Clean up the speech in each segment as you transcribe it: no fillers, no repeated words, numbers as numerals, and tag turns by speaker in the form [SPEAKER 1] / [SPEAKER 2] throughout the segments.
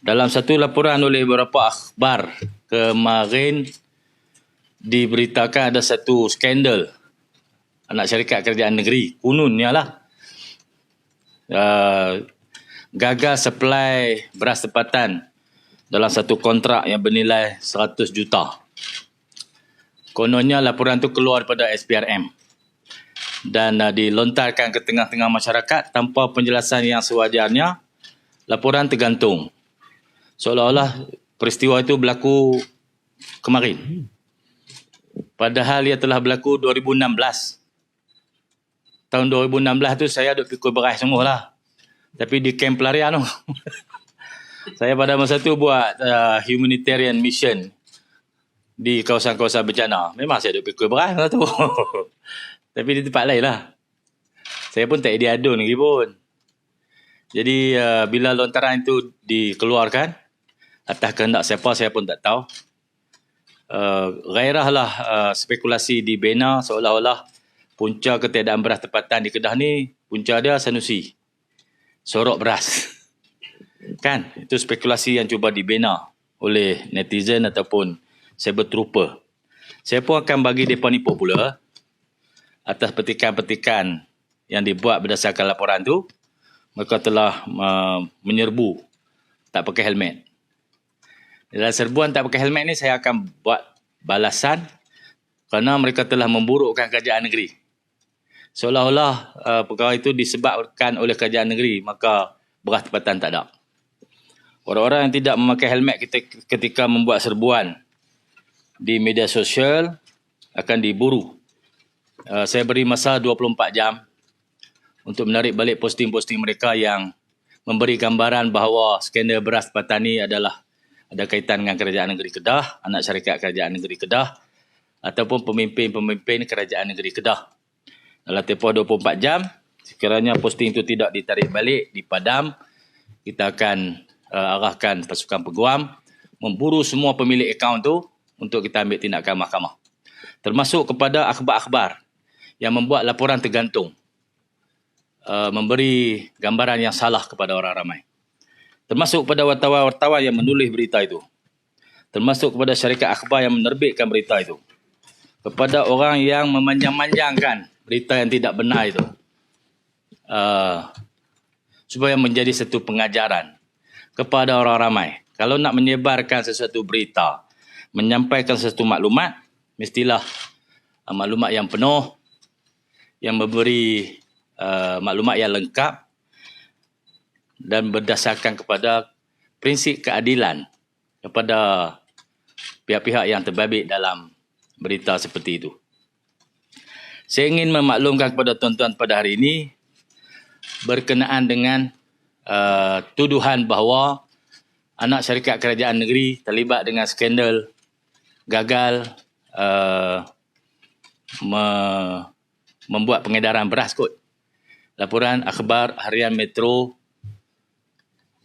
[SPEAKER 1] Dalam satu laporan oleh beberapa akhbar kemarin diberitakan ada satu skandal anak syarikat kerajaan negeri, kononnya lah, gagal supply beras tempatan dalam satu kontrak yang bernilai 100 juta. Kononnya laporan itu keluar pada SPRM dan dilontarkan ke tengah-tengah masyarakat tanpa penjelasan yang sewajarnya. Laporan tergantung, seolah-olah peristiwa itu berlaku kemarin. Padahal ia telah berlaku 2016. Tahun 2016 tu saya duduk pikul beras semua lah. Tapi di kamp pelarian tu. Saya pada masa tu buat humanitarian mission di kawasan-kawasan bencana. Memang saya duduk pikul beras lah tu. Tapi di tempat lain lah. Saya pun tak ada adun lagi pun. Jadi bila lontaran itu dikeluarkan, atas kehendak siapa saya pun tak tahu. Gairahlah spekulasi dibina seolah-olah punca ketiadaan beras tempatan di Kedah ni, punca dia Sanusi. Sorok beras. Kan? Itu spekulasi yang cuba dibina oleh netizen ataupun cyber trooper. Saya pun akan bagi mereka nipu pula atas petikan-petikan yang dibuat berdasarkan laporan tu. Mereka telah menyerbu tak pakai helmet. Dalam serbuan tak pakai helmet ni saya akan buat balasan kerana mereka telah memburukkan kerajaan negeri. Seolah-olah perkara itu disebabkan oleh kerajaan negeri, maka beras tempatan tak ada. Orang-orang yang tidak memakai helmet ketika membuat serbuan di media sosial akan diburu. Saya beri masa 24 jam untuk menarik balik posting-posting mereka yang memberi gambaran bahawa skandal beras tempatan ini ada kaitan dengan kerajaan negeri Kedah, anak syarikat kerajaan negeri Kedah ataupun pemimpin-pemimpin kerajaan negeri Kedah. Dalam tempoh 24 jam, sekiranya posting itu tidak ditarik balik, dipadam, kita akan arahkan pasukan peguam memburu semua pemilik akaun itu untuk kita ambil tindakan mahkamah. Termasuk kepada akhbar-akhbar yang membuat laporan tergantung, memberi gambaran yang salah kepada orang ramai. Termasuk kepada wartawan-wartawan yang menulis berita itu. Termasuk kepada syarikat akhbar yang menerbitkan berita itu. Kepada orang yang memanjang-manjangkan berita yang tidak benar itu. Supaya menjadi satu pengajaran kepada orang ramai. Kalau nak menyebarkan sesuatu berita, menyampaikan sesuatu maklumat, mestilah maklumat yang penuh, yang memberi maklumat yang lengkap dan berdasarkan kepada prinsip keadilan kepada pihak-pihak yang terbabit dalam berita seperti itu. Saya ingin memaklumkan kepada tuan-tuan pada hari ini berkenaan dengan tuduhan bahawa anak syarikat kerajaan negeri terlibat dengan skandal gagal membuat pengedaran beras kot. Laporan akhbar harian Metro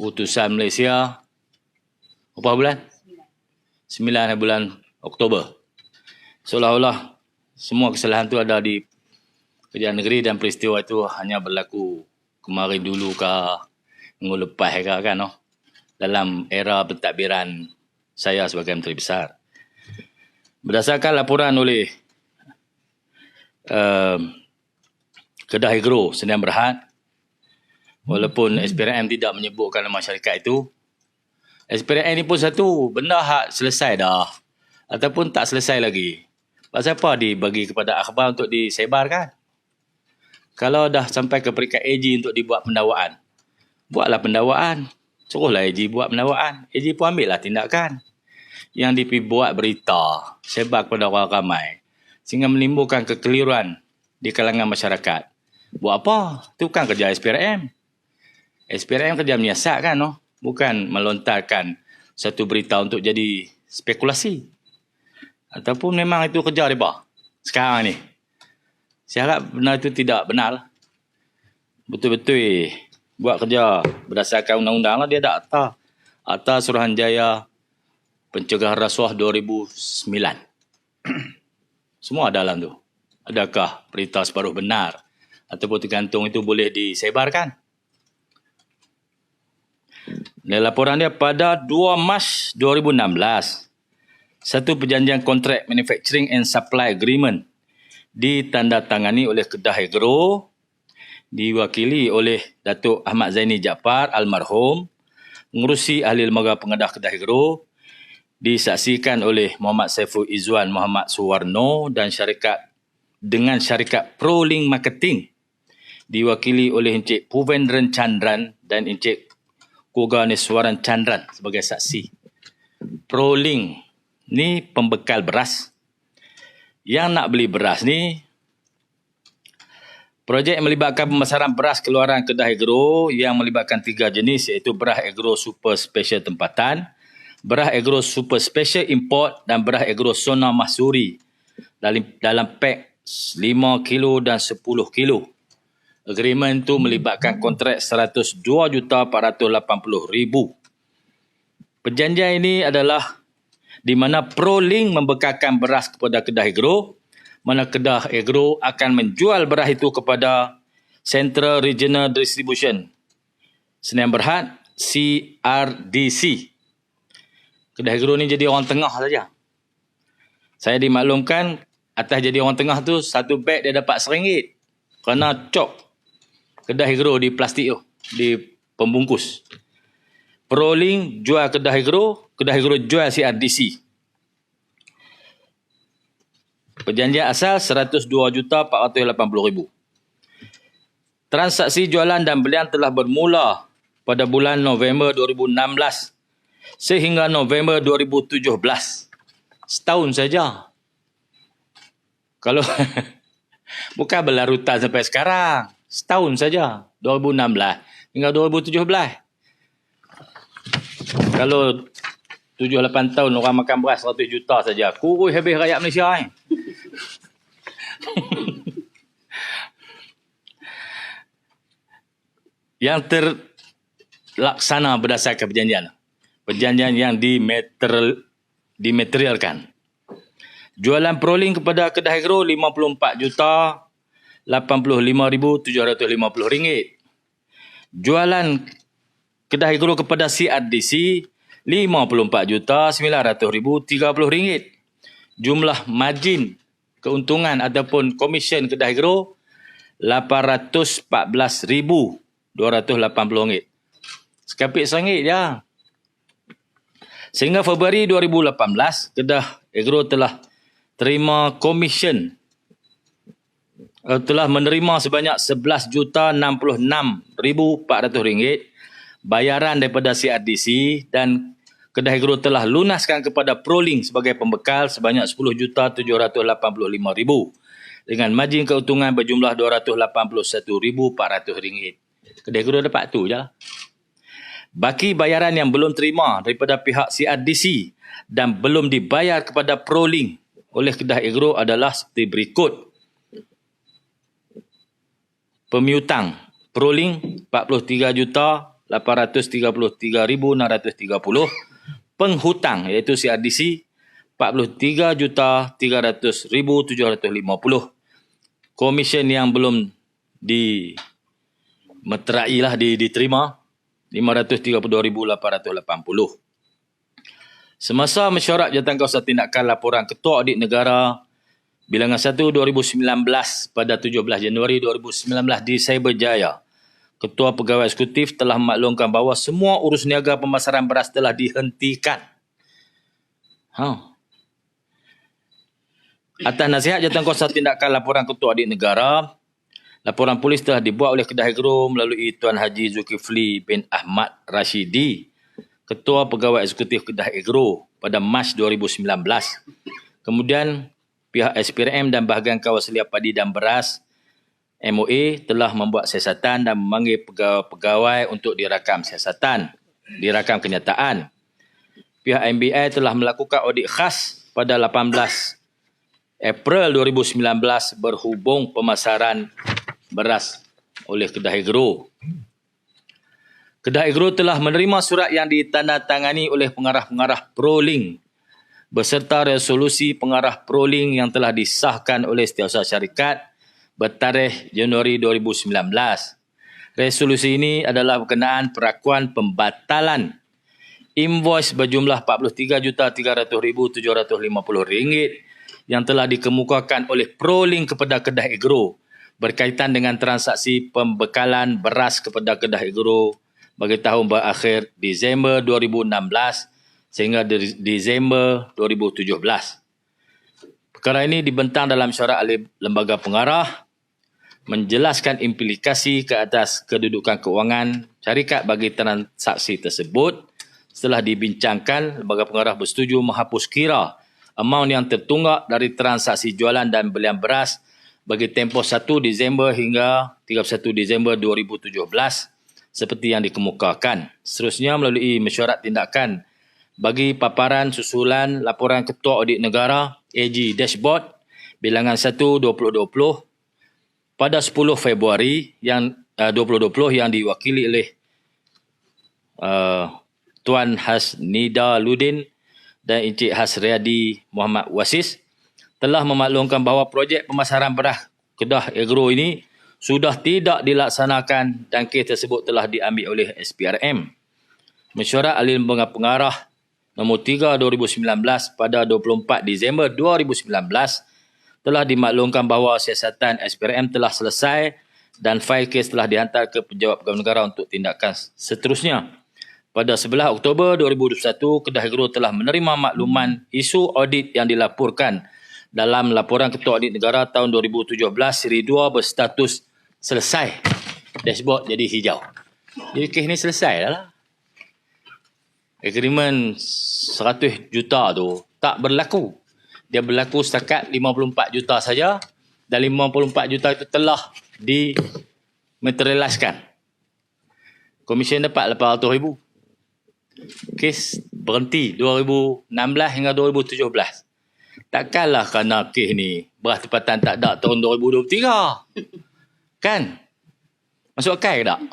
[SPEAKER 1] Utusan Malaysia berapa bulan? 9 bulan Oktober. Seolah-olah semua kesalahan itu ada di kerajaan negeri dan peristiwa itu hanya berlaku kemarin dulu ke minggu lepas ke kan, dalam era pentadbiran saya sebagai Menteri Besar. Berdasarkan laporan oleh Kedah Agro Sdn Bhd, walaupun SPRM tidak menyebutkan nama syarikat itu, SPRM ini pun satu benda hak selesai dah ataupun tak selesai lagi. Pasal apa dibagi kepada akhbar untuk disebarkan? Kalau dah sampai ke peringkat AG untuk dibuat pendakwaan, buatlah pendakwaan. Suruhlah AG buat pendakwaan. AG pun ambil lah tindakan. Yang dibuat berita, sebar kepada orang ramai, sehingga menimbulkan kekeliruan di kalangan masyarakat. Buat apa? Itu bukan kerja SPRM. SPRM kerja menyiasat kan, bukan melontarkan satu berita untuk jadi spekulasi. Ataupun memang itu kerja mereka sekarang ni. Saya harap benar itu tidak benar. Betul-betul buat kerja berdasarkan undang-undang lah, dia ada Akta Suruhanjaya Pencegahan Rasuah 2009. Semua dalam tu. Adakah berita separuh benar ataupun tergantung itu boleh disebarkan? Laporan dia pada 2 Mac 2016. Satu perjanjian kontrak manufacturing and supply agreement ditandatangani oleh Kedah Agro, diwakili oleh Datuk Ahmad Zaini Jaafar almarhum, mengurusi ahli lembaga pengedah Kedah Agro, disaksikan oleh Muhammad Saiful Izzuan Muhammad Suwarno dan dengan syarikat ProLink Marketing, diwakili oleh Encik Puvendran Chandran dan Encik Koganeswaran Chandran sebagai saksi. ProLink ni pembekal beras. Yang nak beli beras ni, projek yang melibatkan pemasaran beras keluaran Kedah Agro yang melibatkan 3 jenis, iaitu beras agro super special tempatan, beras agro super special import dan beras agro Sona Mahsuri dalam pek 5 kilo dan 10 kilo. Agreement tu melibatkan kontrak RM102,480,000. Perjanjian ini adalah di mana ProLink membekalkan beras kepada Kedah Agro, mana Kedah Agro akan menjual beras itu kepada Central Regional Distribution Sdn Bhd CRDC. Kedah Agro ni jadi orang tengah saja. Saya dimaklumkan atas jadi orang tengah tu, satu beg dia dapat RM1 kerana cop Kedah Agro di plastik tu, di pembungkus. ProLink jual Kedah Agro jual CRDC. Perjanjian asal RM102,480,000. Transaksi jualan dan belian telah bermula pada bulan November 2016 sehingga November 2017. Setahun saja. Kalau bukan berlarutan sampai sekarang. Setahun saja. 2016 hingga 2017. Kalau 7-8 tahun orang makan beras 100 juta saja, kurus habis rakyat Malaysia ni. Yang terlaksana berdasarkan perjanjian. Perjanjian yang dimaterialkan. Jualan ProLink kepada Kedah Agro RM54,085,750. Jualan Kedah Agro kepada CRDC RM54,900,030. Jumlah margin keuntungan ataupun komisen Kedah Agro RM814,280. Sekapit RM1 je. Sehingga Februari 2018, Kedah Agro telah terima komisen, telah menerima sebanyak RM11,066,400 bayaran daripada CRDC, dan Kedah Agro telah lunaskan kepada ProLink sebagai pembekal sebanyak RM10,785,000 dengan margin keuntungan berjumlah RM281,400. Kedah Agro dapat tu je. Baki bayaran yang belum terima daripada pihak CRDC dan belum dibayar kepada ProLink oleh Kedah Agro adalah seperti berikut. Pemiutang ProLink RM43,833,630. Penghutang iaitu CRDC RM43,300,750. Komisen yang belum diterima RM532,880. Semasa mesyuarat Jawatankuasa Tindakan Laporan Ketua Audit Negara Bilangan 1 2019 pada 17 Januari 2019 di Cyberjaya, Ketua Pegawai Eksekutif telah memaklumkan bahawa semua urus niaga pemasaran beras telah dihentikan. Atas nasihat Jawatankuasa Tindakan Laporan Ketua Audit Negara, laporan polis telah dibuat oleh Kedah Agro melalui Tuan Haji Zulkifli bin Ahmad Rashidi, Ketua Pegawai Eksekutif Kedah Agro pada Mac 2019. Kemudian pihak SPRM dan bahagian kawal selia padi dan beras MOA telah membuat siasatan dan memanggil pegawai untuk dirakam kenyataan. Pihak MBI telah melakukan audit khas pada 18 April 2019 berhubung pemasaran beras oleh Kedah Agro. Kedah Agro telah menerima surat yang ditandatangani oleh pengarah-pengarah ProLink beserta resolusi pengarah ProLink yang telah disahkan oleh Setiausaha Syarikat bertarikh Januari 2019. Resolusi ini adalah berkenaan perakuan pembatalan invoice berjumlah RM43,300,750 yang telah dikemukakan oleh Prolink kepada Kedah Agro berkaitan dengan transaksi pembekalan beras kepada Kedah Agro bagi tahun berakhir Disember 2016 sehingga Disember 2017. Perkara ini dibentang dalam syarat ahli lembaga pengarah menjelaskan implikasi ke atas kedudukan keuangan syarikat bagi transaksi tersebut. Setelah dibincangkan, lembaga pengarah bersetuju menghapus kira amaun yang tertunggak dari transaksi jualan dan belian beras bagi tempoh 1 Disember hingga 31 Disember 2017 seperti yang dikemukakan. Seterusnya melalui mesyuarat tindakan bagi paparan susulan laporan Ketua Audit Negara AG Dashboard bilangan 1 2020 pada 10 Februari yang 2020 yang diwakili oleh Tuan Hasnida Ludin dan Encik Hasriadi Muhammad Wasis telah memaklumkan bahawa projek pemasaran beras Kedah Agro ini sudah tidak dilaksanakan dan kes tersebut telah diambil oleh SPRM. Mesyuarat ahli lembaga pengarah nombor 3 2019 pada 24 Disember 2019 telah dimaklumkan bahawa siasatan SPRM telah selesai dan fail kes telah dihantar ke Penjawat Pegawai Negara untuk tindakan seterusnya. Pada 11 Oktober 2021, Kedah Agro telah menerima makluman isu audit yang dilaporkan dalam laporan Ketua Audit Negara tahun 2017 siri 2 berstatus selesai. Dashboard jadi hijau. Jadi kes ni selesai dah lah. Agreement 100 juta tu tak berlaku. Dia berlaku setakat 54 juta saja dan 54 juta itu telah dimaterialiskan. Komisen dapat 800,000. Kes berhenti 2016 hingga 2017. Takkanlah kerana kes ni beras tempatan tak ada tahun 2023. Kan? Masuk akal ke tak?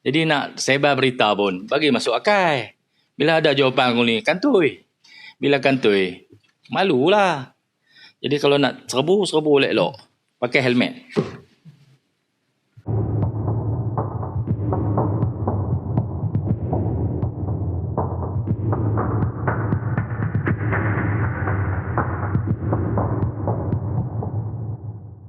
[SPEAKER 1] Jadi nak sebar berita pun bagi masuk akal. Bila ada jawapan aku ni, kantoi. Bila kantoi, malulah. Jadi kalau nak serbu elok-elok. Pakai helmet.